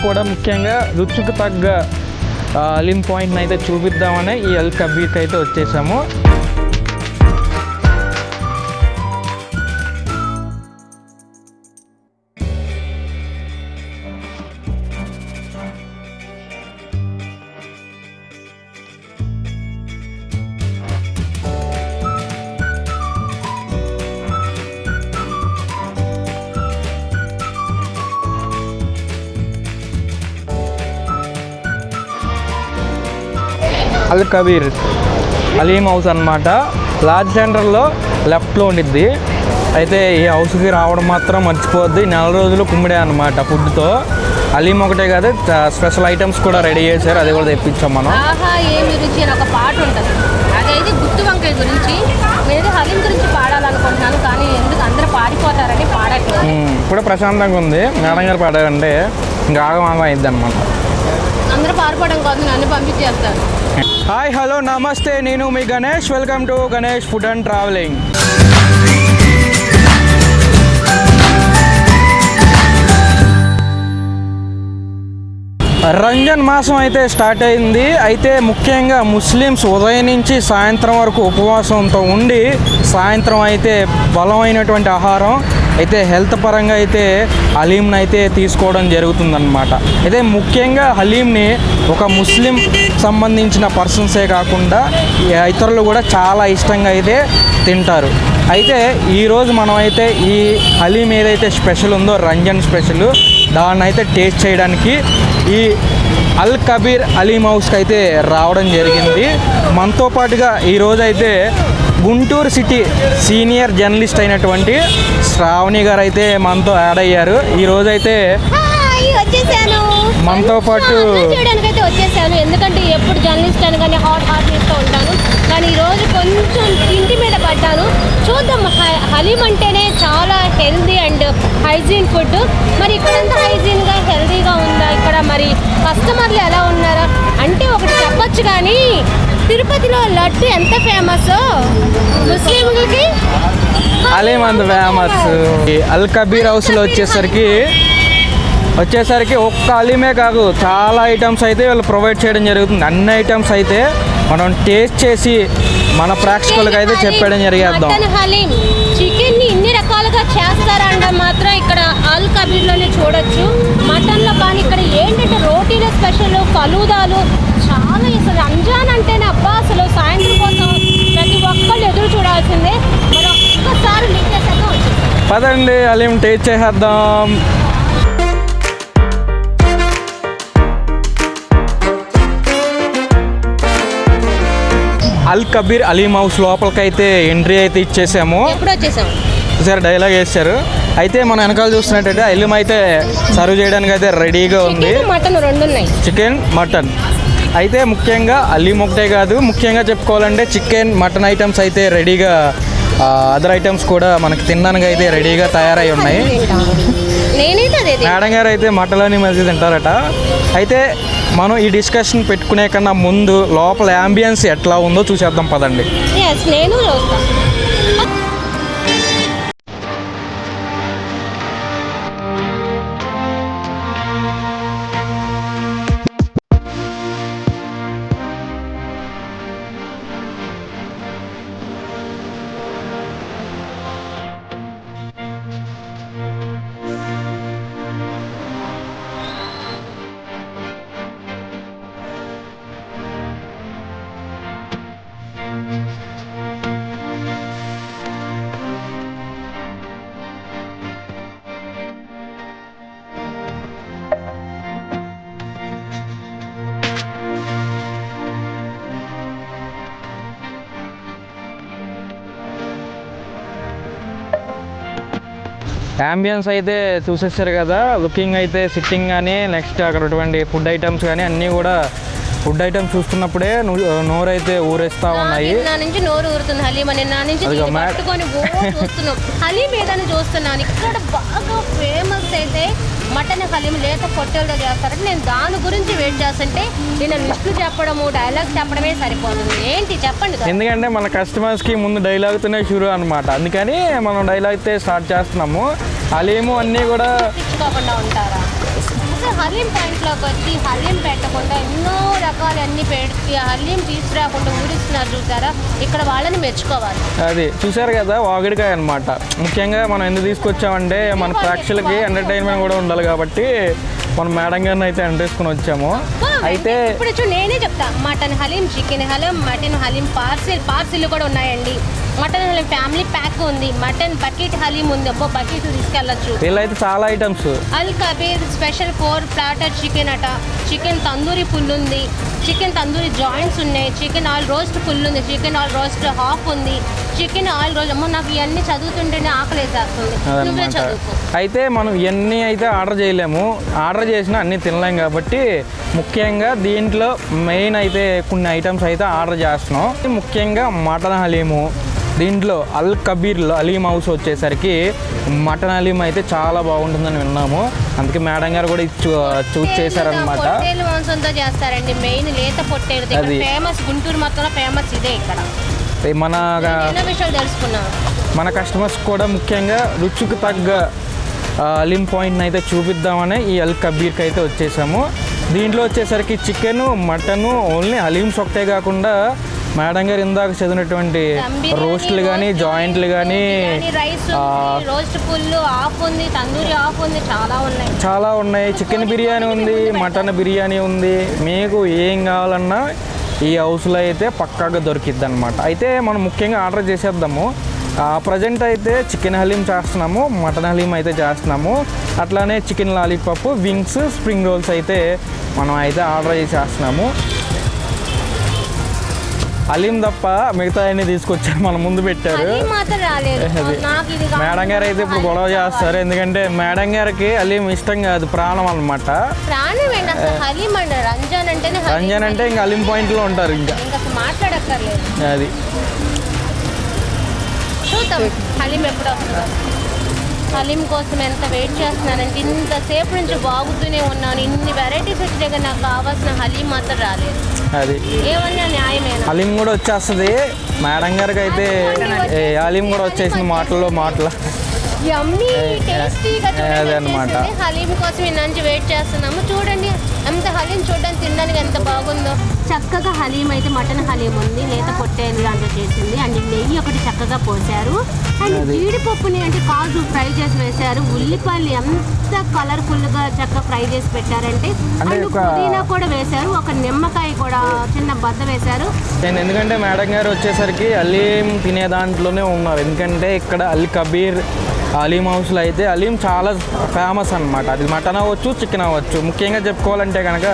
కూడా ముఖ్యంగా రుచికి తగ్గ హలీం పాయింట్ని అయితే చూపిద్దామని ఈ అల్ కబీర్కి అయితే వచ్చేసాము. అల్ కబీర్ హలీం హౌస్ అనమాట. లార్జ్ సెంటర్లో లెఫ్ట్లో ఉండిద్ది. అయితే ఈ హౌస్కి రావడం మాత్రం మర్చిపోద్ది. 4 రోజులు కుమ్మిడే అనమాట ఫుడ్తో. హలీం ఒకటే కాదు, స్పెషల్ ఐటమ్స్ కూడా రెడీ చేశారు, అది కూడా తెప్పించాం మనం. ఏమి రుచి అని ఒక పాట ఉంటుంది, అదైతే గుత్తి వంకాయ గురించి. నేను హలీం గురించి పాడాలనుకుంటున్నాను, కానీ ఎందుకు అందరూ పాడిపోతారని పాడట్లేదు. ఇప్పుడు ప్రశాంతంగా ఉంది. మేడం గారు పాడారంటే ఇంకా ఆగమాగం అయింది అనమాట. అందరూ పారిపోవడం కాదు, నన్ను పంపించేస్తారు. హాయ్, హలో, నమస్తే. నేను మీ Ganesh. Welcome to Ganesh food and travelling. Ramzan మాసం అయితే స్టార్ట్ అయింది. అయితే ముఖ్యంగా ముస్లిమ్స్ ఉదయం నుంచి సాయంత్రం వరకు ఉపవాసంతో ఉండి సాయంత్రం అయితే బలమైనటువంటి ఆహారం అయితే హెల్త్ పరంగా అయితే హలీంని అయితే తీసుకోవడం జరుగుతుందన్నమాట. అయితే ముఖ్యంగా హలీంని ఒక ముస్లిం సంబంధించిన పర్సన్సే కాకుండా ఇతరులు కూడా చాలా ఇష్టంగా అయితే తింటారు. అయితే ఈరోజు మనం అయితే ఈ హలీం ఏదైతే స్పెషల్ ఉందో రంజాన్ స్పెషల్, దాన్ని అయితే టేస్ట్ చేయడానికి ఈ అల్ కబీర్ హలీం హౌస్కి అయితే రావడం జరిగింది. మనతో పాటుగా ఈరోజు అయితే గుంటూరు సిటీ సీనియర్ జర్నలిస్ట్ అయినటువంటి శ్రావణి గారు అయితే మనతో యాడ్ అయ్యారు. ఈరోజైతే మనతో పాటు చేయడానికైతే వచ్చేసాను, ఎందుకంటే ఎప్పుడు జర్నలిస్ట్ అని కానీ హాట్ చేస్తూ ఉంటాను, కానీ ఈరోజు కొంచెం ఇంటి మీద పడ్డాను. చూద్దాం, హలీం అంటేనే చాలా హెల్దీ అండ్ హైజీన్ ఫుడ్. మరి ఇక్కడంతా హైజీన్గా హెల్దీగా ఉందా, ఇక్కడ మరి కస్టమర్లు ఎలా ఉన్నారా అంటే ఒకటి చెప్పొచ్చు, కానీ తిరుపతిలో లడ్డు ఎంత ఫేమస్, ముస్లింలకి హలీం అంత ఫేమస్. అల్ కబీర్ హౌస్లో వచ్చేసరికి ఒక్క హలీమే కాదు, చాలా ఐటమ్స్ అయితే వీళ్ళు ప్రొవైడ్ చేయడం జరుగుతుంది. అన్ని ఐటమ్స్ అయితే మనం టేస్ట్ చేసి మన ప్రేక్షకులకు అయితే చెప్పడం జరిగేద్దాం. హలీం చికెన్ని ఇన్ని రకాలుగా చేస్తారంట మాత్రం ఇక్కడ అల్ కబీర్లోనే చూడొచ్చు. మటన్లో కానీ ఇక్కడ ఏంటంటే రోటీలో స్పెషల్ ఫలూదాలు చాలా. అసలు రంజాన్ అంటేనే అబ్బా, అసలు సాయంత్రం కోసం ప్రతి ఒక్కళ్ళు ఎదురు చూడాల్సిందే. మరి ఒక్కసారి లింకేసాక వచ్చేస్తాం. పదండి హలీం టేస్ట్ చేసేద్దాం. అల్ కబీర్ హలీం హౌస్ లోపలికైతే ఎంట్రీ అయితే ఇచ్చేసాము. సరే డైలాగ్ వేసారు. అయితే మనం వెనకాల చూస్తున్నట్టయితే హలీం అయితే సర్వ్ చేయడానికి అయితే రెడీగా ఉంది. చికెన్ మటన్ అయితే ముఖ్యంగా హలీం ఒకటే కాదు, ముఖ్యంగా చెప్పుకోవాలంటే చికెన్ మటన్ ఐటమ్స్ అయితే రెడీగా, అదర్ ఐటమ్స్ కూడా మనకి తినడానికి అయితే రెడీగా తయారై ఉన్నాయి. మేడం గారు అయితే మటలని మధ్య తింటారట. అయితే మనం ఈ డిస్కషన్ పెట్టుకునే కన్నా ముందు లోపల యాంబియన్స్ ఎట్లా ఉందో చూసేద్దాం పదండి. యాంబియన్స్ అయితే చూసేస్తారు కదా, లుకింగ్ అయితే సిట్టింగ్ కానీ నెక్స్ట్ అక్కడ ఫుడ్ ఐటమ్స్ కానీ అన్నీ కూడా ఫుడ్ ఐటమ్స్ చూస్తున్నప్పుడే నోరైతే ఊరేస్తా ఉన్నాయి. నుంచి నోరు ఊరుతుంది హలీం అని. నా నుంచి పట్టుకొని చూస్తున్నాం హలీం ఏదని చూస్తున్నాను. ఇక్కడ బాగా ఫేమస్ అయితే మటన్ హలీం లేత పొట్టెలతో చేస్తారంటే నేను దాని గురించి వెయిట్ చేస్తుంటే నేను లిస్టు చెప్పడము డైలాగ్ చెప్పడమే సరిపోతుంది. ఏంటి చెప్పండి. ఎందుకంటే మన కస్టమర్స్కి ముందు డైలాగ్తోనే షురు అనమాట, అందుకని మనం డైలాగ్తో స్టార్ట్ చేస్తున్నాము. హలీము అన్నీ కూడా తెచ్చుకోకుండా ఉంటారా? హలీం పాయింట్లోకి వచ్చి హలీం పెట్టకుండా ఎన్నో రకాలన్నీ పెట్టి హలీం తీసుకురాకుండా ఊరిస్తున్నారు చూసారా, ఇక్కడ వాళ్ళని మెచ్చుకోవాలి. అది చూసారు కదా వాగుడికాయ అనమాట. ముఖ్యంగా మనం ఎందుకు తీసుకొచ్చామంటే మన ప్రేక్షకులకి ఎంటర్టైన్మెంట్ కూడా ఉండాలి కాబట్టి మనం మేడం గారిని అయితే ఎంటర్టేసుకుని వచ్చాము. అయితే ఇప్పుడు నేనే చెప్తా, mutton haleem, chicken haleem, mutton haleem parcel కూడా ఉన్నాయండి. మటన్ హలీం ఫ్యామిలీ ప్యాక్ ఉంది, మటన్ బకెట్ హలీం ఉంది. అబ్బో బకెట్ తీసుకెళ్ళచ్చు. వీళ్ళైతే చాలా ఐటమ్స్. అల్ కబీర్ స్పెషల్ 4 ప్లాటర్ చికెన్ అట, చికెన్ తందూరి ఫుల్ ఉంది, చికెన్ తందూరి జాయింట్స్ ఉన్నాయి, చికెన్ ఆల్ రోస్ట్ ఫుల్ ఉంది, చికెన్ ఆల్ రోస్ట్ హాఫ్ ఉంది, చికెన్ ఆల్ రోస్ట్. అమ్మో నాకు ఇవన్నీ చదువుతుంటేనే ఆకలి వేసేస్తుంది. నువ్వే చదువుకో. అయితే మనం ఇవన్నీ అయితే ఆర్డర్ చేయలేము, ఆర్డర్ చేసినా అన్నీ తినలేం కాబట్టి ముఖ్యంగా దీంట్లో మెయిన్ అయితే కొన్ని ఐటమ్స్ అయితే ఆర్డర్ చేస్తున్నాం. ముఖ్యంగా మటన్ హలీము, దీంట్లో అల్ కబీర్లో హలీం హౌస్ వచ్చేసరికి మటన్ హలీం అయితే చాలా బాగుంటుందని విన్నాము. అందుకే మేడం గారు కూడా చూస్ చేశారనమాట. పొట్టేలు మాంసంతో చేస్తారండి, మెయిన్ లేత పొట్టేలు ఫేమస్. గుంటూరు మొత్తంలో ఫేమస్ ఇదే. ఇక్కడ మన విషయాలు తెలుసుకున్నాం. మన కస్టమర్స్ కూడా ముఖ్యంగా రుచికి తగ్గ హలీం పాయింట్ని అయితే చూపిద్దామని ఈ అల్ కబీర్కి అయితే వచ్చేసాము. దీంట్లో వచ్చేసరికి చికెను, మటను, ఓన్లీ హలీమ్స్ ఒకటే కాకుండా మేడం గారు ఇందాక చదివినటువంటి రోస్ట్లు కానీ, జాయింట్లు కానీ, రోస్ట్ ఫుల్ ఆఫ్ ఉంది, తందూరి ఆఫ్ ఉంది, చాలా ఉన్నాయి. చికెన్ బిర్యానీ ఉంది, మటన్ బిర్యానీ ఉంది. మీకు ఏం కావాలన్నా ఈ హౌస్లో అయితే పక్కాగా దొరికిద్ది అనమాట. అయితే మనం ముఖ్యంగా ఆర్డర్ చేసేద్దాము. ప్రజెంట్ అయితే చికెన్ హలీం చేస్తున్నాము, మటన్ హలీం అయితే చేస్తున్నాము. అట్లానే chicken lollipop, wings, spring rolls అయితే మనం అయితే ఆర్డర్ చేసేస్తున్నాము. హలీం తప్ప మిగతా అన్ని తీసుకొచ్చారు, మన ముందు పెట్టారు. మేడం గారు అయితే ఇప్పుడు గొడవ చేస్తారు, ఎందుకంటే మేడం గారికి హలీం ఇష్టం కాదు, ప్రాణం అనమాట. రంజాన్ అంటే ఇంకా హలీం పాయింట్లో ఉంటారు. ఇంకా అది చూద్దాం హలీం ఎప్పుడు వస్తుందో. హలీం కోసం ఎంత వెయిట్ చేస్తున్నానంటే ఇంతసేపు నుంచి బాగుతూనే ఉన్నాను. ఇన్ని వెరైటీస్ వచ్చినాయి కానీ నాకు కావాల్సిన హలీం మాత్రం రాలేదు. అది ఏమన్నా న్యాయమేనా? హలీం కూడా వచ్చేస్తుంది మేడం గారికి. అయితే హలీం కూడా వచ్చేసింది మాటలు. అదనమాట. హలీం కోసం ఇన్నంచి వెయిట్ చేస్తున్నాము. చూడండి ఎంత హలీం చూడడానికి తినడానికి ఎంత బాగుందో. చక్కగా హలీం అయితే మటన్ హలీం ఉంది, లేత పొట్టేలు దాంట్లో చేసింది. అండ్ నెయ్యి ఒకటి చక్కగా పోసారు. అండ్ జీడిపప్పుని అంటే కాజు ఫ్రై చేసి వేశారు. ఉల్లిపాయలు ఎంత కలర్ఫుల్గా చక్కగా ఫ్రై చేసి పెట్టారంటే, అండ్ పుదీనా కూడా వేశారు. ఒక నిమ్మకాయ కూడా చిన్న బద్ద వేశారు. ఎందుకంటే మేడం గారు వచ్చేసరికి హలీం తినే దాంట్లోనే ఉన్నారు. ఎందుకంటే ఇక్కడ అల్ కబీర్ హలీం హౌస్లో అయితే హలీం చాలా ఫేమస్ అనమాట. అది మటన్ అవ్వచ్చు, చికెన్ అవ్వచ్చు. ముఖ్యంగా చెప్పుకోవాలంటే కనుక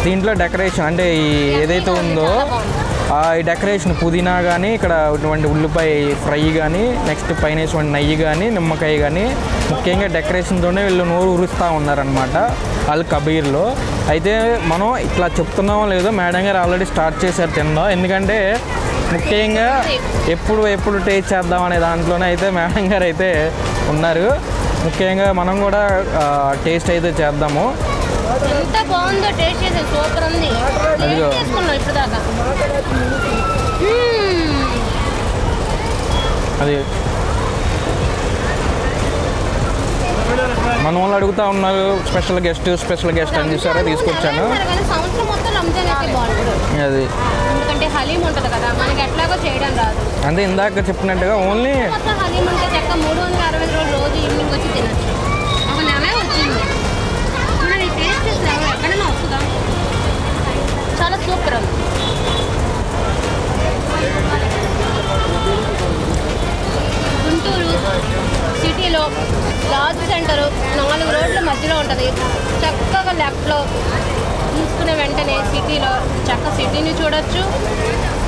దీంట్లో డెకరేషన్ అంటే ఏదైతే ఉందో ఈ డెకరేషన్ పుదీనా కానీ, ఇక్కడ ఇటువంటి ఉల్లిపాయ ఫ్రై కానీ, నెక్స్ట్ పైన నెయ్యి కానీ, నిమ్మకాయ కానీ, ముఖ్యంగా డెకరేషన్తోనే వీళ్ళు నోరు ఉరుస్తూ ఉన్నారనమాట అల్ కబీర్లో. అయితే మనం ఇట్లా చెప్తున్నామో లేదో మేడం గారు ఆల్రెడీ స్టార్ట్ చేశారు తినడం. ఎందుకంటే ముఖ్యంగా ఎప్పుడు టేస్ట్ చేద్దాం అనే దాంట్లోనే అయితే మేడం గారు అయితే ఉన్నారు. ముఖ్యంగా మనం కూడా టేస్ట్ అయితే చేద్దాము. ఎంత బాగుందో టేస్ట్ చేసే సూపర్ ఉంది. ఇప్పుడు దాకా అది మన వాళ్ళు అడుగుతూ ఉన్నారు స్పెషల్ గెస్ట్ అని చూసారా, తీసుకొచ్చాను. అది ఎందుకంటే హలీం ఉంటుంది కదా, మనకి ఎట్లాగో చేయడం రాదు. అంటే ఇందాక చెప్పినట్టుగా ఓన్లీ హలీం ఉంటే చక్క 360 రోజులు రోజు ఈవినింగ్ వచ్చి తినచ్చు. ఒక నెల వచ్చింది. మనం ఈ టేస్ట్ చేసిన ఎక్కడైనా వస్తుందా? చాలా సూపర్ ఉంది. గుంటూరు సిటీలో లార్జ్ సెంటరు 4 రోడ్ల మధ్యలో ఉంటుంది. చక్కగా లెఫ్ట్లో తీసుకునే వెంటనే సిటీలో సిటీని చూడొచ్చు.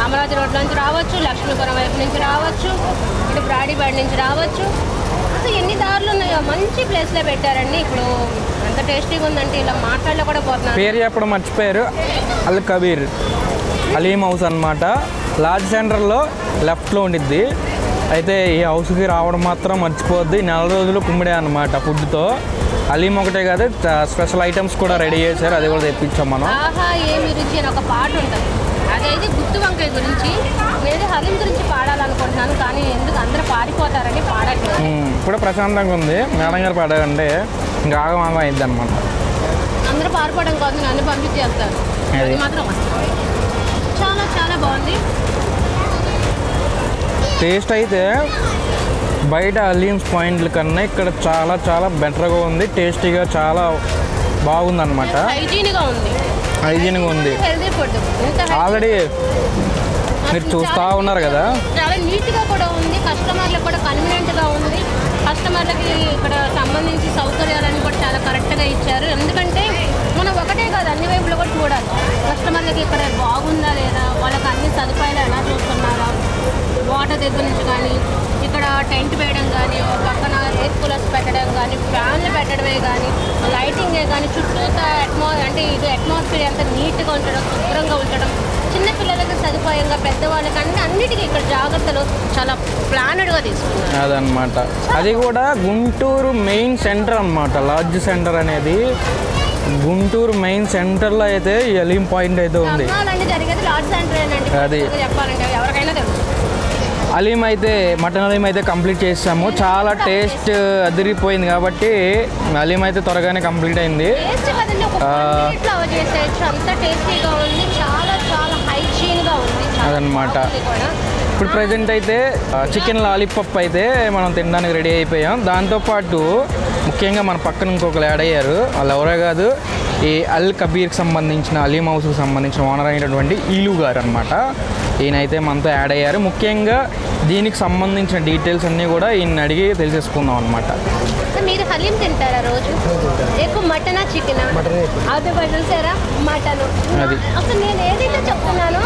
అమరావతి రోడ్ నుంచి రావచ్చు, లక్ష్మీపురం వైపు నుంచి రావచ్చు, ఇటు బ్రాడీబాడ్ నుంచి రావచ్చు. అసలు ఎన్ని దారులు ఉన్నాయో, మంచి ప్లేస్లో పెట్టారండి. ఇప్పుడు ఎంత టేస్టీగా ఉందంటే ఇలా మాట్లాడలే కూడా పోతున్నారు. పేరు చెప్పడం మర్చిపోయారు, అల్ కబీర్ హలీం హౌస్ అనమాట. లార్జ్ సెంటర్లో లెఫ్ట్లో ఉండిద్ది. అయితే ఈ హౌస్కి రావడం మాత్రం మర్చిపోద్ది. 4 రోజులు కుమ్మిడే అనమాట ఫుడ్తో. హలీం ఒకటే కాదు, స్పెషల్ ఐటమ్స్ కూడా రెడీ చేశారు, అది కూడా తెప్పించాం మనం. ఆహా ఏమి రుచి అని ఒక పాట ఉంటుంది, అదైతే గుత్తి వంకాయ గురించి. నేను హలీం గురించి పాడాలనుకుంటున్నాను, కానీ ఎందుకు అందరూ పాడిపోతారని పాడట్లేదు. ఇప్పుడు ప్రశాంతంగా ఉంది. మేడం గారు పాడారంటే ఇంకా ఆగమాగం అయింది అనమాట. అందరూ పారిపోవడం కోసం నన్ను పంపించేస్తారు. అది మాత్రం చాలా చాలా బాగుంది. టేస్ట్ అయితే బయట హలీమ్స్ పాయింట్ల కన్నా ఇక్కడ చాలా చాలా బెటర్గా ఉంది. టేస్టీగా చాలా బాగుందన్నమాట. హైజీన్గా ఉంది. Healthy food. ఆల్రెడీ మీరు చూస్తూ ఉన్నారు కదా, చాలా నీట్గా కూడా ఉంది. కస్టమర్లకు కూడా కన్వీనియంట్గా ఉంది. కస్టమర్లకి ఇక్కడ సంబంధించి సౌకర్యాలన్నీ కూడా చాలా కరెక్ట్గా ఇచ్చారు. ఎందుకంటే మనం ఒకటే కాదు, అన్ని వైపులో కూడా చూడాలి. కస్టమర్లకి ఇక్కడ బాగుందా లేదా, వాళ్ళకి అన్ని సదుపాయాలు ఎలా చూస్తున్నారా, వాటర్ దగ్గర నుంచి కానీ, ఇక్కడ టెంట్ వేయడం కానీ, పక్కన ఎయిర్ కూలర్స్ పెట్టడం కానీ, ఫ్యాన్లు పెట్టడమే కానీ, లైటింగే కానీ, చుట్టూతా అంటే ఇది అట్మాస్ఫియర్ ఎంత నీట్గా ఉంచడం, శుభ్రంగా ఉంచడం, చిన్నపిల్లలకి సదుపాయంగా, పెద్దవాళ్ళకి అన్నిటికీ ఇక్కడ జాగ్రత్తలు చాలా ప్లానెడ్గా తీసుకున్నారు. అదనమాట. అది కూడా గుంటూరు మెయిన్ సెంటర్ అన్నమాట. లాడ్జ్ సెంటర్ అనేది గుంటూరు మెయిన్ సెంటర్లో అయితే ఈ హలీం పాయింట్ అయితే ఉంది. జరిగేది లాడ్జ్ సెంటర్. అది చెప్పాలంటే ఎవరికైనా తెలుసు. హలీం అయితే మటన్ హలీం అయితే కంప్లీట్ చేసాము. చాలా టేస్ట్ అదిరిపోయింది కాబట్టి హలీం అయితే త్వరగానే కంప్లీట్ అయింది. అదనమాట. ఇప్పుడు ప్రజెంట్ అయితే చికెన్ లాలీపాప్ అయితే మనం తినడానికి రెడీ అయిపోయాం. దాంతోపాటు ముఖ్యంగా మన పక్కన ఇంకొకరు యాడ్ అయ్యారు. వాళ్ళు ఎవరే కాదు, ఈ అల్ కబీర్కి సంబంధించిన హలీం హౌస్కి సంబంధించిన ఓనర్ అయినటువంటి ఈలు గారు అనమాట. ఈయనైతే మనతో యాడ్ అయ్యారు. ముఖ్యంగా దీనికి సంబంధించిన డీటెయిల్స్ అన్నీ కూడా ఈయన అడిగి తెలిసేసుకుందాం అనమాట. మీరు హలీం తింటారా రోజు? ఎక్కువ మటనా చికెనా? అది చూసారా, మటన్. అది అసలు నేను ఏదైతే చెప్తున్నానో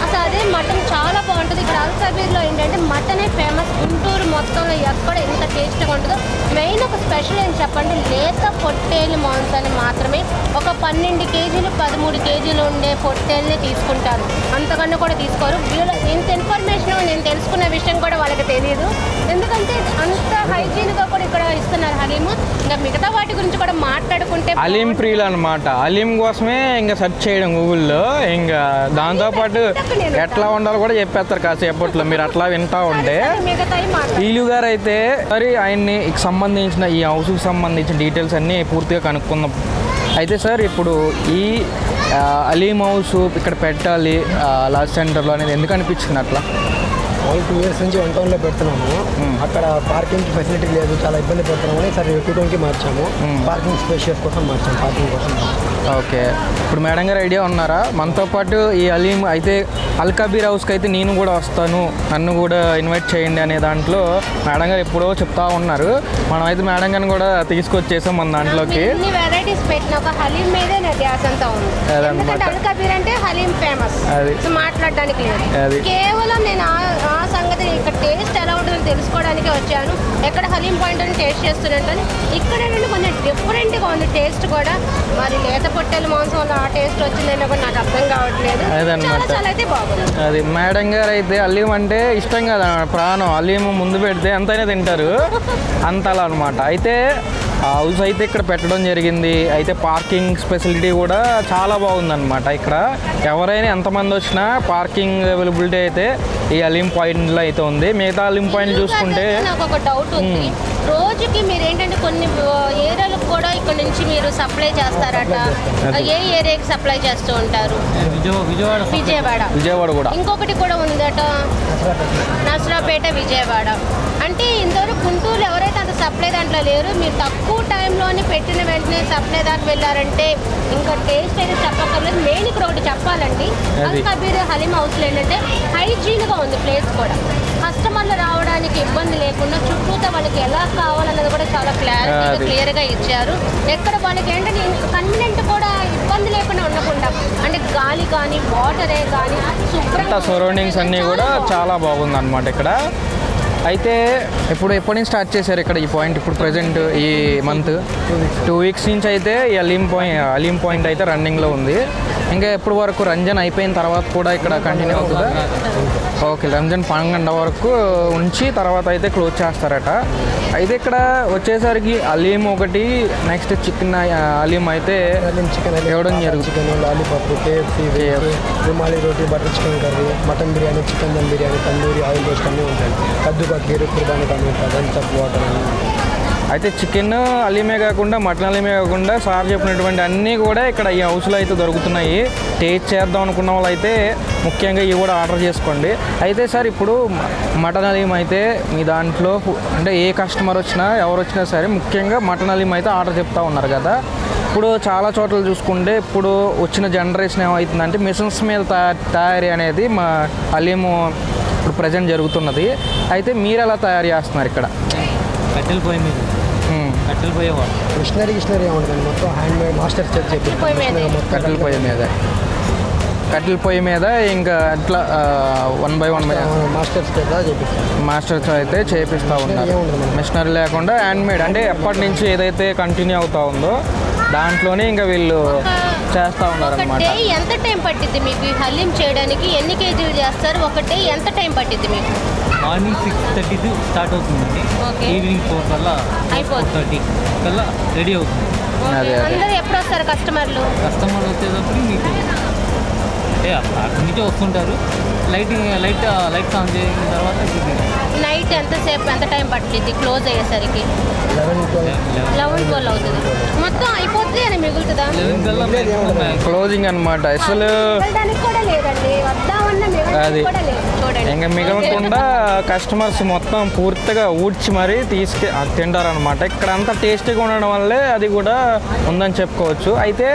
అసలు అదే మటన్ చాలా బాగుంటుంది. ఇక్కడ అల్ కబీర్లో ఏంటంటే మటనే ఫేమస్. గుంటూరు మొత్తంలో ఎక్కడ ఎంత టేస్ట్గా ఉంటుందో. మెయిన్ ఒక స్పెషల్ ఏం చెప్పండి, లేత పొట్టేలు మాంసాన్ని మాత్రమే ఒక 12 కేజీలు 13 కేజీలు ఉండే పొట్టేల్ని తీసుకుంటారు. అంతకన్నా కూడా తీసుకోరు. వీళ్ళు ఇంత ఇన్ఫర్మేషన్ నేను తెలుసుకున్న విషయం కూడా వాళ్ళకి తెలియదు. ఎందుకంటే అంత హైజీన్గా కూడా ఇక్కడ ఇస్తున్నారు హలీము. ఇంకా మిగతా వాటి గురించి కూడా మాట్లాడుకుంటే హలీం ప్రియులు అనమాట. హలీం కోసమే ఇంకా సెర్చ్ చేయడం గూగుల్లో. ఇంకా దాంతోపాటు ఎట్లా ఉండాలో కూడా చెప్పేస్తారు కాసేపట్లో. మీరు అట్లా వింటా ఉంటే ఈలు గారు అయితే మరి ఆయన్ని సంబంధించిన ఈ హౌస్కి సంబంధించిన డీటెయిల్స్ అన్నీ పూర్తిగా కనుక్కుందాం. అయితే సార్, ఇప్పుడు ఈ హలీం హౌస్ ఇక్కడ పెట్టాలి లాస్ట్ సెంటర్లో అనేది ఎందుకు అనిపించింది అట్లా? 2 years నుంచి 1 townలో పెడుతున్నాము. అక్కడ పార్కింగ్ ఫెసిలిటీ లేదు, చాలా ఇబ్బంది పడుతున్నామని సరే 2 townకి మార్చాము. పార్కింగ్ స్పేషియస్ కోసం మార్చాము, పార్కింగ్ కోసం. ఓకే. ఇప్పుడు మేడం గారు ఐడియా ఉన్నారా? మనతో పాటు ఈ హలీం అయితే అల్ కబీర్ హౌస్కి అయితే నేను కూడా వస్తాను, నన్ను కూడా ఇన్వైట్ చేయండి అనే దాంట్లో మేడం గారు ఎప్పుడో చెప్తా ఉన్నారు. మనం అయితే మేడం గారిని కూడా తీసుకొచ్చేసాం మన దాంట్లోకి. వెరైటీస్ పెట్టిన ఒక హలీం మీదే నా ధ్యాస అంతా ఉంది. అల్ కబీర్ అంటే హలీం ఫేమస్, మాట్లాడడానికి లేదు. కేవలం నేను ఆ సంగతి ఇక్కడ టేస్ట్ ఎలా ఉంటుందో తెలుసుకోవడానికి వచ్చాను. ఎక్కడ హలీం పాయింట్ అని టేస్ట్ చేస్తున్నట్టు ఇక్కడ కొంచెం డిఫరెంట్గా ఉంది టేస్ట్ కూడా. మరి లేత పొట్టెలు మాంసంలో ఆ టేస్ట్ వచ్చిందని కూడా నాకు అర్థం కావట్లేదు. చాలా అయితే బాగుంది. అది మేడం గారు అయితే హలీం అంటే ఇష్టం కదా, ప్రాణం. హలీం ముందు పెడితే ఎంతైనా తింటారు, అంతలా అనమాట. అయితే హౌస్ అయితే ఇక్కడ పెట్టడం జరిగింది. అయితే పార్కింగ్ ఫెసిలిటీ కూడా చాలా బాగుందన్నమాట. ఇక్కడ ఎవరైనా ఎంతమంది వచ్చినా పార్కింగ్ అవైలబిలిటీ అయితే ఈ హలీం పాయింట్లో అయితే ఉంది. మిగతా హలీం పాయింట్ చూసుకుంటే నాకు ఒక డౌట్ ఉంది. రోజుకి మీరు ఏంటంటే కొన్ని ఏరియాలకు కూడా ఇక్కడ నుంచి మీరు సప్లై చేస్తారట. ఏ ఏరియాకి సప్లై చేస్తూ ఉంటారు? విజయవాడ కూడా. ఇంకొకటి కూడా ఉందట, నసరాపేట, విజయవాడ. అంటే ఇంతవరకు గుంటూరు ఎవరైతే అంత సప్లై దాంట్లో లేరు. మీరు తక్కువ టైంలోని పెట్టిన వెంటనే సప్లై దాకా వెళ్ళారంటే ఇంకా టేస్ట్ అయితే చెప్పక్కర్లేదు. మెయిన్ ఇక్కడ ఒకటి చెప్పాలండి, అల్ కబీర్ హలీం హౌస్లో ఏంటంటే హైజీన్గా ఉంది ప్లేస్ కూడా. కస్టమర్లు రావడానికి ఇబ్బంది లేకుండా చుట్టూతో వాళ్ళకి ఎలా కావాలన్నది కూడా చాలా క్లియర్గా ఇచ్చారు. ఎక్కడ వాళ్ళకి ఏంటంటే కన్వీనియంట్ కూడా ఇబ్బంది లేకుండా ఉండకుండా, అంటే గాలి కానీ వాటరే కానీ శుభ్రంగా సరౌండింగ్స్ అన్నీ కూడా చాలా బాగుంది అనమాట ఇక్కడ. అయితే ఎప్పటి నుంచి స్టార్ట్ చేశారు ఇక్కడ ఈ పాయింట్? ఇప్పుడు ప్రజెంట్ ఈ మంత్ 2 weeks నుంచి అయితే ఈ హలీం పాయింట్ అయితే రన్నింగ్లో ఉంది. ఇంకా ఎప్పటి వరకు? రంజాన్ అయిపోయిన తర్వాత కూడా ఇక్కడ కంటిన్యూ అవుతుందా? ఓకే, రంజాన్ 12 వరకు ఉంచి తర్వాత అయితే క్లోజ్ చేస్తారట. అయితే ఇక్కడ వచ్చేసరికి హలీం ఒకటి, నెక్స్ట్ చికెన్ హలీం అయితే ఇవ్వడం జరుగుతుంది. Lollipop, KFC, rumali roti, butter chicken curry, mutton biryani, chicken dum biryani, tandoori, oil roast అన్నీ ఉంటాయి. కద్దు కా ఖీర్, కుర్బానీ కానీ, వాటర్ అని అయితే చికెన్ హలీమే కాకుండా మటన్ హలీమే కాకుండా సార్ చెప్పినటువంటి అన్నీ కూడా ఇక్కడ ఈ హౌస్లో అయితే దొరుకుతున్నాయి. టేస్ట్ చేద్దాం అనుకున్న వాళ్ళు అయితే ముఖ్యంగా ఇవి కూడా ఆర్డర్ చేసుకోండి. అయితే సార్ ఇప్పుడు మటన్ హలీం అయితే మీ దాంట్లో అంటే ఏ కస్టమర్ వచ్చినా ఎవరు వచ్చినా సరే ముఖ్యంగా మటన్ హలీం అయితే ఆర్డర్ చెప్తా ఉన్నారు కదా. ఇప్పుడు చాలా చోట్ల చూసుకుంటే ఇప్పుడు వచ్చిన జనరేషన్ ఏమవుతుందంటే మిషన్స్ మీద తయారీ అనేది మా హలీము ఇప్పుడు ప్రజెంట్ జరుగుతున్నది. అయితే మీరు ఎలా తయారు చేస్తున్నారు ఇక్కడ? కట్టెల పొయ్యి మీద కట్టెల పొయ్యి మిషనరీ ఏముంటుంది మొత్తం హ్యాండ్ మేడ్ మాస్టర్ చెఫ్ చెప్పి కట్టెల పొయ్యి మీద ఇంకా అట్లా 1 by 1 మాస్టర్స్ చెప్పిస్తాను. మాస్టర్స్ అయితే చేపిస్తూ ఉన్నారు. మిషనరీ లేకుండా హ్యాండ్ మేడ్ అంటే ఎప్పటి నుంచి ఏదైతే కంటిన్యూ అవుతా ఉందో దాంట్లోనే ఇంకా వీళ్ళు చేస్తూ ఉన్నారు అనమాట. ఎంత టైం పట్టింది మీకు ఈ హలీం చేయడానికి? ఎన్ని కేజీలు చేస్తారు? ఒకటే ఎంత టైం పట్టింది మీకు? మార్నింగ్ 6:30 స్టార్ట్ అవుతుందండి. ఈవినింగ్ 4 కల్లా 4:30 కల్లా రెడీ అవుతుంది. అందరూ ఎప్పుడు వస్తారు కస్టమర్లు వచ్చేటప్పుడు మీకు అంటే అక్కడి నుంచి వస్తుంటారు. లైట్స్ ఆన్ చేసిన తర్వాత నైట్ ఎంత టైం పట్టింది క్లోజ్ అయ్యేసరికి? 11-12 అవుతుంది. మొత్తం అయిపోతుంది అని మిగులుతుందా? 11 కల్లా క్లోజింగ్ అనమాట. అసలు కూడా లేదండి, అది ఇంకా మిగలకుండా కస్టమర్స్ మొత్తం పూర్తిగా ఊడ్చి మరీ తింటారనమాట. ఇక్కడ అంతా టేస్టీగా ఉండడం వల్లే అది కూడా ఉందని చెప్పుకోవచ్చు. అయితే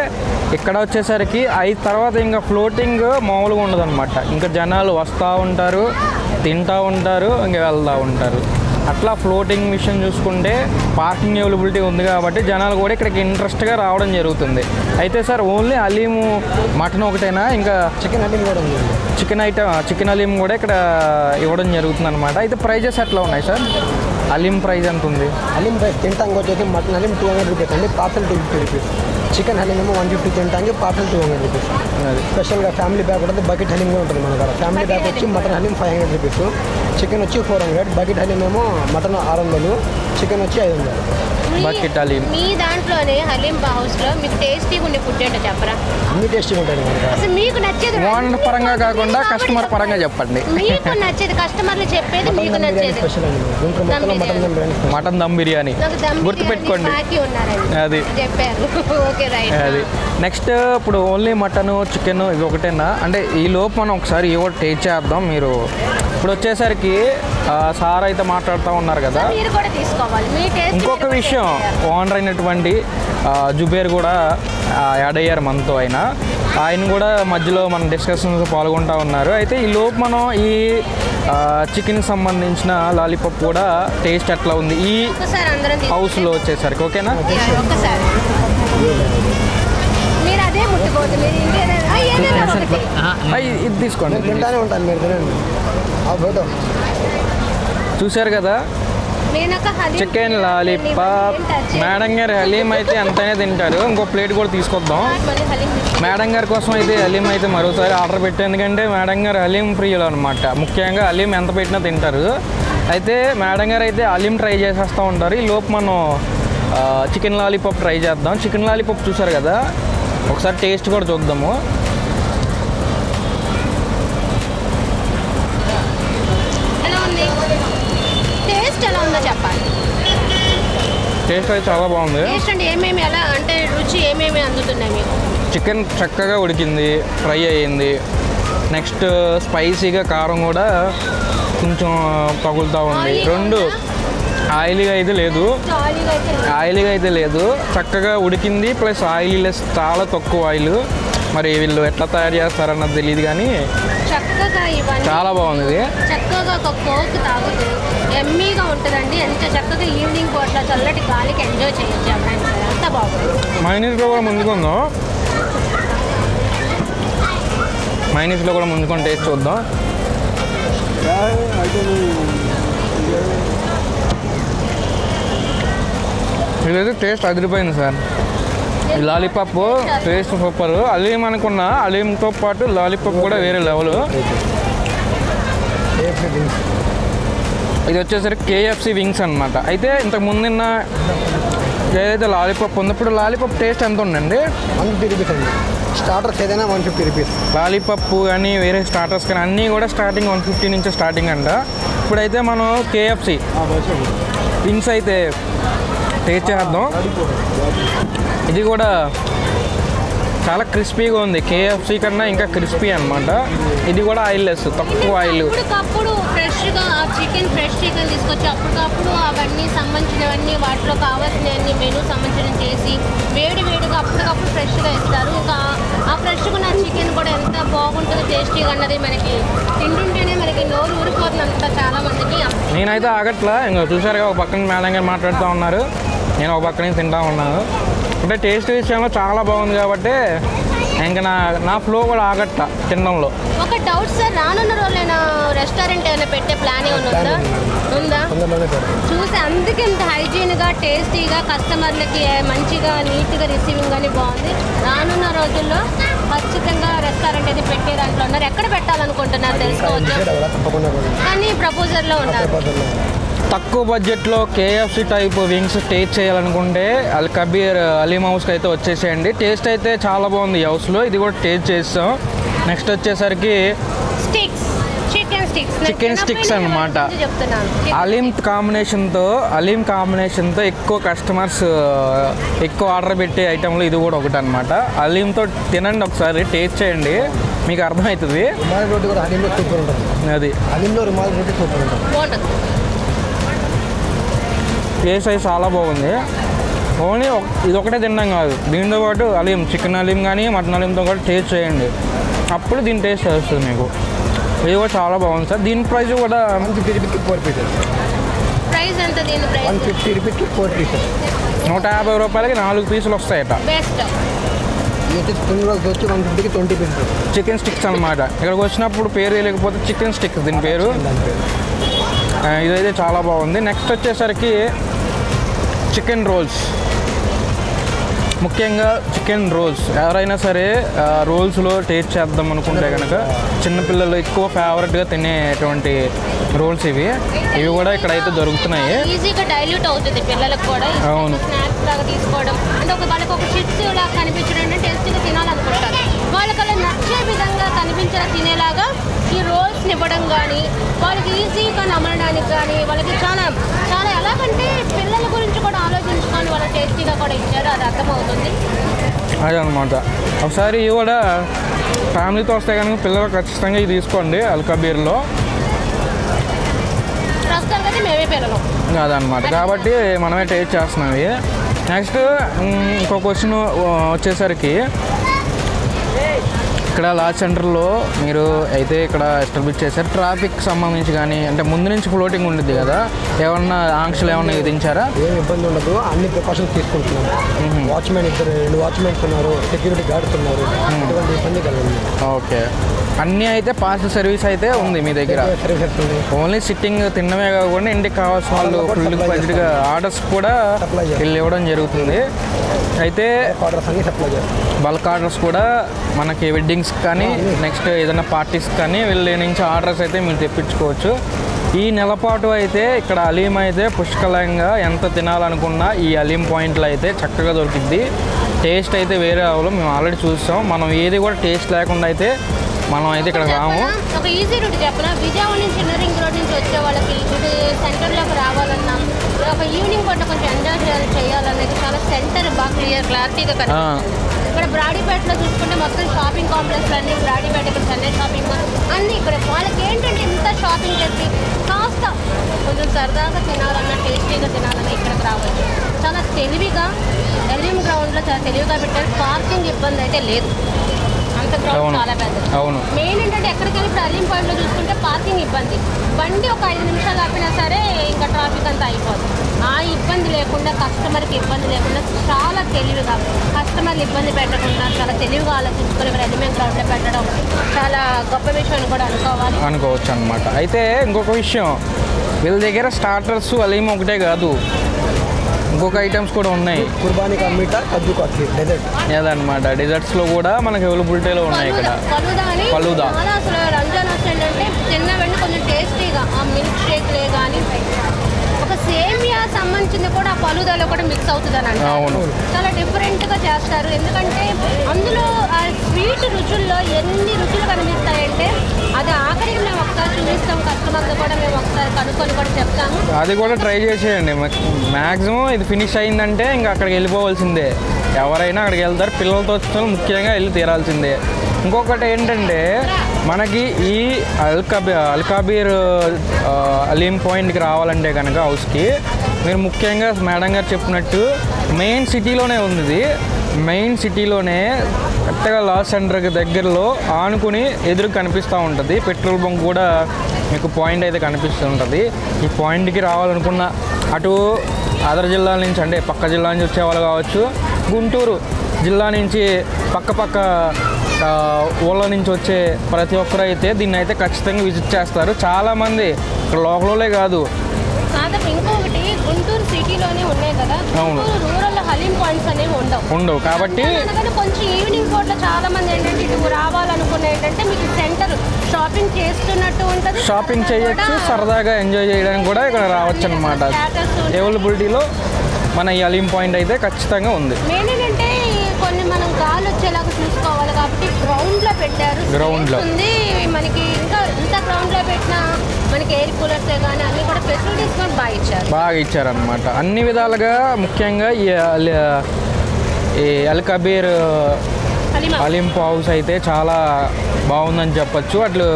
ఇక్కడ వచ్చేసరికి 5 తర్వాత ఇంకా ఫ్లోటింగ్ మామూలుగా ఉండదు అనమాట. ఇంకా జనాలు వస్తూ ఉంటారు, తింటూ ఉంటారు, ఇంకా వెళ్తూ ఉంటారు. అట్లా ఫ్లోటింగ్ విషయం చూసుకుంటే పార్కింగ్ అవైలబిలిటీ ఉంది కాబట్టి జనాలు కూడా ఇక్కడికి ఇంట్రెస్ట్గా రావడం జరుగుతుంది. అయితే సార్ ఓన్లీ హలీము మటన్ ఒకటేనా? ఇంకా చికెన్ హలీం కూడా ఉంది. చికెన్ హలీం కూడా ఇక్కడ ఇవ్వడం జరుగుతుంది అనమాట. అయితే ప్రైజెస్ ఎట్లా ఉన్నాయి సార్? హలీం ప్రైస్ ఎంత ఉంది? హలీం ప్రైస్ తింటానికి వచ్చేసి మటన్ హలీం 200 రూపీస్ అండి, పార్సల్ 250 రూపీస్. చికెన్ హలీం ఏమో 150 తింటానికి, పార్సల్ 200 రూపీస్. స్పెషల్గా ఫ్యామిలీ ప్యాక్ ఉంటుంది, బకెట్ హలీం కూడా ఉంటుంది మన దగ్గర. ఫ్యామిలీ ప్యాక్ వచ్చి మటన్ హలీం 500 రూపీస్, చికెన్ వచ్చి 400, బకెట్ హలీం ఏమో మటన్ 600, చికెన్ వచ్చి 500. బకెట్ హలీం. మీ దాంట్లోనే హలీం హౌస్లో మీకు టేస్టీగా ఉండే ఫుడ్ ఏంటో చెప్పరా? అన్ని టేస్టీగా ఉంటాయి మనకి. అసలు మీకు నచ్చేది ఓనర్ పరంగా కాకుండా కస్టమర్ పరంగా చెప్పండి. మీకు నచ్చేది కస్టమర్లు చెప్పేది మీకు నచ్చేది. స్పెషల్ అండి గుంటూరు మొత్తంలో మటన్ దమ్ బిర్యానీ గుర్తుపెట్టుకోండి. అది చెప్పారు. Okay right. అది నెక్స్ట్ ఇప్పుడు ఓన్లీ మటన్ చికెన్ ఇవి ఒకటేనా? అంటే ఈ లోపు మనం ఒకసారి ఇవి కూడా టేస్ట్ చేద్దాం. మీరు ఇప్పుడు వచ్చేసరికి సార్ అయితే మాట్లాడుతూ ఉన్నారు కదా. మీరు కూడా తీసుకోవాలి. మీ టేస్ట్. ఇంకొక విషయం, ఓనర్ అయినటువంటి జుబేర్ కూడా యాడ్ అయ్యారు మనతో. ఆయన కూడా మధ్యలో మన డిస్కషన్స్ పాల్గొంటూ ఉన్నారు. అయితే ఈ లోపు మనం ఈ చికెన్కి సంబంధించిన లాలీపాప్ కూడా టేస్ట్ ఎట్లా ఉంది ఈ హౌస్లో వచ్చేసరికి ఓకేనా? ఒక్కసారి మీరు అదే ముట్టుకోవద్దు, మీరు ఇది తీసుకోండి. తింటానే ఉంటాను, మీరు తినండి. ఫోటో చూశారు కదా, చికెన్ లాలీపాప్. మేడం గారు హలీం అయితే ఎంతైనా తింటారు. ఇంకో ప్లేట్ కూడా తీసుకొద్దాం. మేడం గారి కోసం అయితే హలీం అయితే మరోసారి ఆర్డర్ పెట్టాను, ఎందుకంటే మేడం గారు హలీం ప్రియులు అనమాట. ముఖ్యంగా హలీం ఎంత పెట్టినా తింటారు. అయితే మేడం గారు అయితే హలీం ట్రై చేసేస్తూ ఉంటారు. ఈ లోపు మనం చికెన్ లాలీపాప్ ట్రై చేద్దాం. చికెన్ లాలీపాప్ చూసారు కదా, ఒకసారి టేస్ట్ కూడా చూద్దాము. టేస్ట్ అయితే చాలా బాగుంది. రుచి ఏమేమి అందుతున్నాయి మీకు? చికెన్ చక్కగా ఉడికింది, ఫ్రై అయ్యింది. నెక్స్ట్ స్పైసీగా కారం కూడా కొంచెం తగులుతూ ఉంది. రెండు ఆయిలీగా అయితే లేదు, చక్కగా ఉడికింది. ప్లస్ ఆయిల్ లెస్, చాలా తక్కువ ఆయిల్. మరి వీళ్ళు ఎట్లా తయారు చేస్తారన్నది తెలియదు కానీ చాలా బాగుంది. ఇది చక్కగా ఒక కోక్ తాగుతూ ఎమ్మీగా ఉంటుందండి. ఎంత చక్కగా ఈవినింగ్ పూట్ల చల్లటి గాలికి ఎంజాయ్ చేయొచ్చు. అంత బాగుంది. మైనీస్లో కూడా ముందుకుందాం. మైనీస్లో కూడా ముందుకొని టేస్ట్ చూద్దాం. ఇదైతే టేస్ట్ అదిరిపోయింది సార్. ఈ లాలీపాప్ టేస్ట్ సూపర్. హలీం అనుకున్న హలీంతో పాటు లాలీపాప్ కూడా వేరే లెవెల్. ఇది వచ్చేసరికి KFC వింగ్స్ అనమాట. అయితే ఇంతకు ముందున్న ఏదైతే లాలీపాప్ ఉందో, ఇప్పుడు లాలీపాప్ టేస్ట్ ఎంత ఉందండి? 150 రూపీస్ అండి. స్టార్టర్స్ ఏదైనా 150 రూపీస్. లాలీపాప్ కానీ వేరే స్టార్టర్స్ కానీ అన్నీ కూడా స్టార్టింగ్ 150 నుంచి స్టార్టింగ్ అంట. ఇప్పుడైతే మనం KFC వింగ్స్ అయితే టేస్ట్ చేద్దాం. ఇది కూడా చాలా క్రిస్పీగా ఉంది. కేఎఫ్సీ కన్నా ఇంకా క్రిస్పీ అనమాట. ఇది కూడా ఆయిల్ లెస్, తక్కువ ఆయిల్. అప్పటికప్పుడు ఫ్రెష్గా చికెన్ తీసుకొచ్చి అప్పటికప్పుడు అవన్నీ సంబంధించినవన్నీ వాటిలో కావాల్సినవన్నీ మెనూ సంబంధించిన చేసి వేడిగా అప్పటికప్పుడు ఫ్రెష్గా ఇస్తారు. ఇంకా ఆ ఫ్రెష్గా ఉన్న చికెన్ కూడా ఎంత బాగుంటుందో టేస్టీగా అన్నది మనకి తింటుంటేనే మనకి నోరు ఊరిపోతుంది అంత చాలా మందికి. నేనైతే ఆగట్లా. ఇంకా చూసారుగా ఒక పక్కన మేడం గారు మాట్లాడుతూ ఉన్నారు, నేను ఒక పక్కన తింటా ఉన్నాను. అంటే టేస్ట్ విషయంలో చాలా బాగుంది కాబట్టి ఇంకా నా ఫ్లో కూడా ఆగట్ట తినడంలో. ఒక డౌట్ సార్, రానున్న రోజులైనా రెస్టారెంట్ ఏమైనా పెట్టే ప్లాన్ ఏమైనా ఉందా? చూసి అందుకే ఇంత హైజీన్గా టేస్టీగా కస్టమర్లకి మంచిగా నీట్గా రిసీవింగ్ కానీ బాగుంది. రానున్న రోజుల్లో ఖచ్చితంగా రెస్టారెంట్ అయితే పెట్టే దాంట్లో ఉన్నారు. ఎక్కడ పెట్టాలనుకుంటున్నారు తెలుసుకోవచ్చు, కానీ ప్రపోజల్లో ఉన్నారు. తక్కువ బడ్జెట్లో కేఎఫ్సీ టైప్ వింగ్స్ టేస్ట్ చేయాలనుకుంటే అల్ కబీర్ అలీం హౌస్కి అయితే వచ్చేసేయండి. టేస్ట్ అయితే చాలా బాగుంది ఈ హౌస్లో. ఇది కూడా టేస్ట్ చేస్తాం. నెక్స్ట్ వచ్చేసరికి చికెన్ స్టిక్స్ అనమాట. అలీం కాంబినేషన్తో ఎక్కువ కస్టమర్స్ ఎక్కువ ఆర్డర్ పెట్టే ఐటెంలో ఇది కూడా ఒకటి అనమాట. అలీంతో తినండి, ఒకసారి టేస్ట్ చేయండి, మీకు అర్థమవుతుంది. అది టేస్ట్ అయితే చాలా బాగుంది. ఓన్లీ ఇది ఒకటే తినడం కాదు, దీంతో పాటు అలీం, చికెన్ అలీం కానీ మటన్ అలీంతో కూడా టేస్ట్ చేయండి, అప్పుడు దీని టేస్ట్ వస్తుంది మీకు. ఇది కూడా చాలా బాగుంది సార్. దీని ప్రైస్ కూడా 4 pieces. ప్రైస్ ఎంత దీని ప్రైస్? 150 rupees to 4 pieces. 150 రూపాయలకి 4 పీసులు వస్తాయట. బెస్ట్. ఇది తిన్నరోజు వచ్చి 150కి 20 pieces. చికెన్ స్టిక్స్ అనమాట. ఇక్కడికి వచ్చినప్పుడు పేరు లేకపోతే చికెన్ స్టిక్స్ దీని పేరు. ఇదైతే చాలా బాగుంది. నెక్స్ట్ వచ్చేసరికి చికెన్ రోల్స్. ముఖ్యంగా చికెన్ రోల్స్ ఎవరైనా సరే రోల్స్లో టేస్ట్ చేద్దాం అనుకుంటే కనుక చిన్నపిల్లలు ఎక్కువ ఫేవరెట్గా తినేటువంటి రోల్స్ ఇవి కూడా ఇక్కడైతే దొరుకుతున్నాయి. ఈజీగా డైల్యూట్ అవుతుంది పిల్లలకు కూడా. అవును, స్నాక్స్ లాగా తీసుకోవడం అంటే వాళ్ళకి ఒక చిప్స్ లాగా కనిపించడం టేస్టీగా తినాలనుకుంటారు. వాళ్ళకల్లా నచ్చే విధంగా కనిపించేలా తినేలాగా ఈ రోల్స్ని ఇవ్వడం కానీ వాళ్ళకి ఈజీగా నమ్మడానికి కానీ వాళ్ళకి చాలా చాలా ఎలాగంటే పిల్లల గురించి కూడా ఆలోచించుకొని వాళ్ళ టేస్టీగా కూడా ఇచ్చారు, అది అర్థమవుతుంది. అదే అనమాట. ఒకసారి ఇవి కూడా ఫ్యామిలీతో వస్తే కనుక పిల్లలు ఖచ్చితంగా ఇది తీసుకోండి అల్ కబీర్లో. ప్రస్తుతానికి మేమే పిల్లలు అదనమాట, కాబట్టి మనమే టేస్ట్ చేస్తున్నాం. నెక్స్ట్ ఇంకో క్వశ్చన్ వచ్చేసరికి ఇక్కడ లాస్ట్ సెంటర్లో మీరు అయితే ఇక్కడ ఎస్టాబ్లిష్ చేశారు. ట్రాఫిక్ సంబంధించి కానీ అంటే ముందు నుంచి ఫ్లోటింగ్ ఉంటుంది కదా, ఏమన్నా ఆంక్షలు ఏమన్నా విధించారా? ఏం ఇబ్బంది ఉండదు, అన్ని ప్రికాషన్స్ తీసుకుంటున్నాం. వాచ్మెన్ 2 వాచ్మెన్స్ ఉన్నారు, సెక్యూరిటీ గార్డ్స్ ఉన్నారు, ఎటువంటి ఇబ్బంది కలగదు. ఓకే, అన్నీ అయితే పార్సల్ సర్వీస్ అయితే ఉంది మీ దగ్గర. ఓన్లీ సిట్టింగ్ తిన్నమే కాకుండా ఇంటికి కావాల్సిన వాళ్ళు ఫుల్ బడ్జెట్గా ఆర్డర్స్ కూడా వీళ్ళు ఇవ్వడం జరుగుతుంది. అయితే బల్క్ ఆర్డర్స్ కూడా మనకి వెడ్డింగ్స్ కానీ నెక్స్ట్ ఏదైనా పార్టీస్ కానీ వీళ్ళ నుంచి ఆర్డర్స్ అయితే మీరు తెప్పించుకోవచ్చు. ఈ నెలపాటు అయితే ఇక్కడ అలీం అయితే పుష్కలంగా ఎంత తినాలనుకున్నా ఈ అలీం పాయింట్లో అయితే చక్కగా దొరికిద్ది. టేస్ట్ అయితే వేరే అవ్వదు, మేము ఆల్రెడీ చూస్తాం. మనం ఏది కూడా టేస్ట్ లేకుండా అయితే మనం అయితే ఇక్కడ రాము. ఒక ఈజీ రూట్ చెప్పిన విజయవాడ నుంచి చిన్న రింగ్ రోడ్ నుంచి వచ్చే వాళ్ళకి ఇది సెంటర్లోకి రావాలన్నా ఒక ఈవినింగ్ పూట కొంచెం ఎంజాయ్ చేయాలనేది చాలా సెంటర్ బాగా క్లారిటీగా కనిపిస్తుంది. ఇక్కడ బ్రాడీపేటలో చూసుకుంటే మొత్తం షాపింగ్ కాంప్లెక్స్ అన్నీ బ్రాడీపేట, ఇక్కడ చెన్నై షాపింగ్ మాల్ అన్నీ ఇక్కడ. వాళ్ళకి ఏంటంటే ఇంత షాపింగ్ చేసి కాస్త కొంచెం సరదాగా తినాలన్నా టేస్టీగా తినాలన్నా ఇక్కడికి రావచ్చు. చాలా తెలివిగా ఎల్ఎం గ్రౌండ్లో చాలా తెలివిగా పెట్టారు. పార్కింగ్ ఇబ్బంది అయితే లేదు, అంత గ్రౌండ్ చాలా పెద్దది. అవును, మెయిన్ ఏంటంటే ఎక్కడికి వెళ్ళి ఇప్పుడు అలీం పాయింట్లో చూసుకుంటే పార్కింగ్ ఇబ్బంది. బండి ఒక 5 నిమిషాలు ఆపినా సరే ఇంకా ట్రాఫిక్ అంతా అయిపోతుంది. ఆ ఇబ్బంది లేకుండా కస్టమర్కి ఇబ్బంది లేకుండా చాలా తెలివిగా కస్టమర్లు ఇబ్బంది పెట్టకుండా చాలా తెలివిగా ఆలోచించుకొని ఎలిమెంట్ గ్రౌండ్లో పెట్టడం చాలా గొప్ప విషయం అని కూడా అనుకోవచ్చు అనమాట. అయితే ఇంకొక విషయం, వీళ్ళ దగ్గర స్టార్టర్స్ అలీం ఒకటే కాదు, ఇంకొక ఐటమ్స్ కూడా ఉన్నాయి. కుర్బానీ కా మీఠా, కద్దు కా ఖీర్, డెజర్ట్ ఏదన్నమాట. డెజర్ట్స్లో కూడా మనకి అవైలబిలిటీలో ఉన్నాయి ఇక్కడ. ఫలూదా అసలు రంజాన్ వచ్చేటంటే చిన్నవన్నీ కొంచెం టేస్టీగా ఆ మిల్క్ షేక్లే కానీ ఒక సేమియా సంబంధించింది కూడా ఆ ఫలూదాలో కూడా మిక్స్ అవుతుంది అని అంటే చాలా డిఫరెంట్గా చేస్తారు. ఎందుకంటే అందులో ఆ స్వీట్ రుచుల్లో ఎన్ని రుచులు కనిపిస్తాయంటే అది ఆఖరికి మేము ఒకసారి చూపిస్తాం కస్టమర్ కస్టమర్తో కూడా మేము ఒకసారి కనుక్కొని కూడా చెప్తాము. అది కూడా ట్రై చేసేయండి. మ్యాక్సిమం ఇది ఫినిష్ అయిందంటే ఇంకా అక్కడికి వెళ్ళిపోవాల్సిందే. ఎవరైనా అక్కడికి వెళ్తారు, పిల్లలతో వచ్చిన వాళ్ళు ముఖ్యంగా వెళ్ళి తీరాల్సిందే. ఇంకొకటి ఏంటంటే మనకి ఈ అల్కాబీర్ అలీం పాయింట్కి రావాలంటే కనుక హౌస్కి మీరు ముఖ్యంగా మేడం గారు చెప్పినట్టు మెయిన్ సిటీలోనే ఉంది. ఇది మెయిన్ సిటీలోనే కరెక్ట్గా లాస్ సెంటర్కి దగ్గరలో ఆనుకుని ఎదురు కనిపిస్తూ ఉంటుంది. పెట్రోల్ బంక్ కూడా మీకు పాయింట్ అయితే కనిపిస్తూ ఉంటుంది. ఈ పాయింట్కి రావాలనుకున్న అటు అదర్ జిల్లాల నుంచి అంటే పక్క జిల్లా నుంచి వచ్చేవాళ్ళు కావచ్చు, గుంటూరు జిల్లా నుంచి పక్క ఊళ్ళ నుంచి వచ్చే ప్రతి ఒక్కరు అయితే దీన్ని అయితే ఖచ్చితంగా విజిట్ చేస్తారు. చాలామంది ఇక్కడ లోకలే కాదు. ఇంకొకటి గుంటూరు సిటీలోనే ఉన్నాయి కదా, గుంటూరు రూరల్ హలీం పాయింట్స్ అనేవి ఉండవు కాబట్టి కొంచెం ఈవినింగ్ పూట చాలా మంది ఏంటంటే ఇటు రావాలనుకున్న ఏంటంటే మీకు సెంటర్ షాపింగ్ చేస్తున్నట్టు ఉంటుంది, షాపింగ్ చేయొచ్చు, సరదాగా ఎంజాయ్ చేయడానికి కూడా ఇక్కడ రావచ్చు అనమాట. అవైలబిలిటీలో మన ఈ అలీం పాయింట్ అయితే ఖచ్చితంగా ఉంది. మెయిన్ ఏంటంటే కొన్ని మనం గాలి వచ్చేలాగా చూసుకోవాలి కాబట్టి గ్రౌండ్లో పెట్టారు. గ్రౌండ్లో ఉంది మనకి. ఇంకా ఇంత గ్రౌండ్లో పెట్టినా మనకి ఎయిర్ కూలర్సే కానీ అన్ని కూడా ఫెసిలిటీస్ కూడా బాగా ఇచ్చారనమాట అన్ని విధాలుగా. ముఖ్యంగా ఈ అల్కబీర్ హలీం హౌస్ అయితే చాలా బాగుందని చెప్పొచ్చు. అట్లు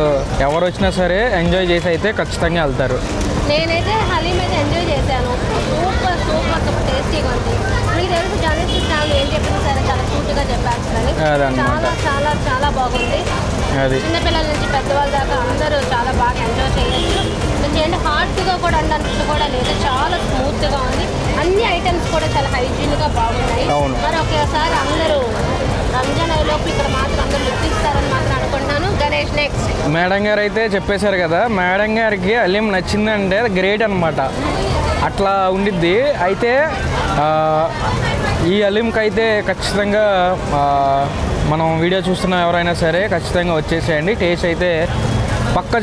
ఎవరు వచ్చినా సరే ఎంజాయ్ చేసి అయితే ఖచ్చితంగా వెళ్తారు. నేనైతే హలీం అయితే ఎంజాయ్ చేశాను. సూపర్ టేస్టీగా ఉంది. మీకు తెలుసు జర్నలిస్ట్ ఛానల్ ఏం చెప్పినా సరే చాలా సూట్గా చెప్పారు. చాలా చాలా చాలా బాగుంది. చిన్నపిల్లల నుంచి పెద్దవాళ్ళ దాకా అందరూ చాలా బాగా ఎంజాయ్ చేయొచ్చు. ఏంటంటే హార్డ్గా కూడా అనడానికి కూడా లేదు, చాలా స్మూత్గా ఉంది. అన్ని ఐటమ్స్ కూడా చాలా హైజీన్గా బాగున్నాయి. మరి ఒకేసారి అందరూ రంజాన్ అయ్యేలోపు ఇక్కడ మాత్రం అందరూ గుర్తిస్తారని మాత్రం అనుకుంటున్నాను. గణేష్ నెక్స్ట్ మేడం గారు అయితే చెప్పేశారు కదా, మేడం గారికి హలీం నచ్చిందంటే గ్రేట్ అనమాట. అట్లా ఉండిద్ది. అయితే ఈ హలీంకి అయితే ఖచ్చితంగా మనం వీడియో చూస్తున్న ఎవరైనా సరే ఖచ్చితంగా వచ్చేసేయండి. టేస్ట్ అయితే పక్క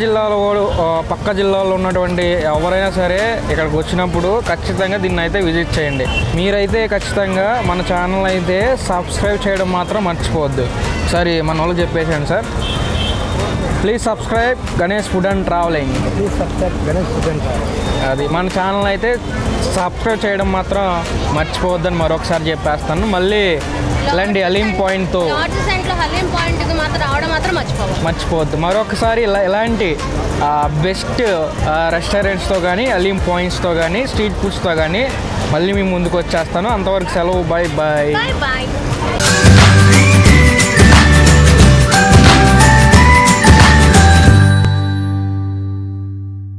జిల్లాలో ఉన్నటువంటి ఎవరైనా సరే ఇక్కడికి వచ్చినప్పుడు ఖచ్చితంగా దీన్ని అయితే విజిట్ చేయండి. మీరైతే ఖచ్చితంగా మన ఛానల్ అయితే సబ్స్క్రైబ్ చేయడం మాత్రం మర్చిపోవద్దు. సరే మన వాళ్ళు చెప్పేసాను sir. Please subscribe Ganesh food and travelling. అది మన ఛానల్ అయితే సబ్స్క్రైబ్ చేయడం మాత్రం మర్చిపోవద్దని మరొకసారి చెప్పేస్తాను. మళ్ళీ ఇలాంటి హలీం పాయింట్తో మర్చిపోవద్దు. మరొకసారి ఇలాంటి బెస్ట్ రెస్టారెంట్స్తో కానీ హలీం పాయింట్స్తో కానీ స్ట్రీట్ ఫుడ్స్తో కానీ మళ్ళీ మీ ముందుకు వచ్చేస్తాను. అంతవరకు సెలవు. బాయ్.